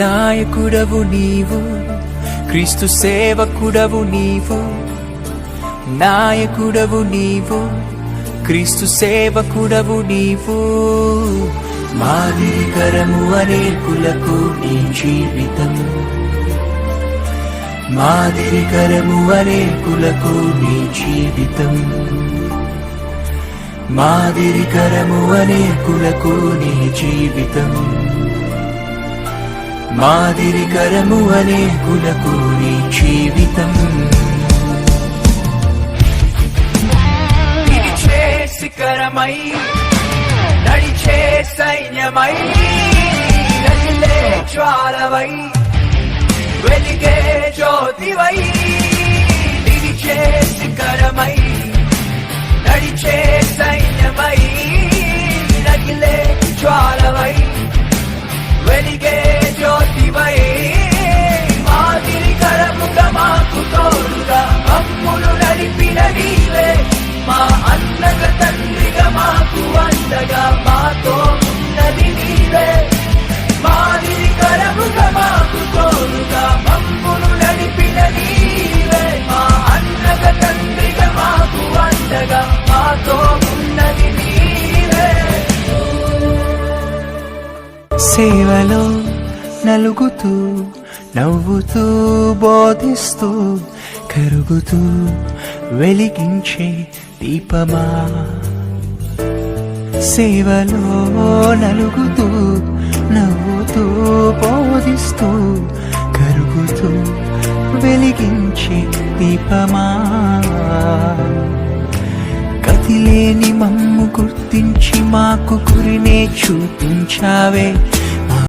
నాయకుడవు నీవు, క్రీస్తు సేవకుడవు నీవు. నాయకుడవు నీవు, క్రీస్తు సేవకుడవు నీవు. మాదిరికరము అనేకులకు నీ జీవితం, మాదిరికరము అనేకులకు నీ జీవితం. మాదిరికరము అనేకులకు నీ జీవితం. మాదిరికరము అనేకులకు నీ జీవితం. నిలిచే శిఖరమై నడిచే సైన్యమై రగిలే జ్వాలవై వెలిగే జ్యోతివై. నిలిచే శిఖరమై నడిచే సైన్యమై రగిలే జ్వాలవై వెలిగే జ్యోతివై. మాదిరికరముగా మాకు తోడుగా మమ్ములు నడిపిన నీవే, మా అన్నగ తండ్రిగా మాకు అండగా మాతో ఉన్నది నీవే. మాదిరికరముగా మాకు తోడుగా మమ్ములు నడిపిన నీవే, మా అన్నగ తండ్రిగా మాకు అండగా మాతో ఉన్నది నీవే. సేవలో నలుగుతూ నవ్వుతూ బోధిస్తూ కరుగుతూ వెలిగించే దీపమా. సేవలో నలుగుతూ నవ్వుతూ బోధిస్తూ కరుగుతూ వెలిగించే దీపమా. గతిలేని మమ్ము గుర్తించి మాకు గురినే చూపించావే.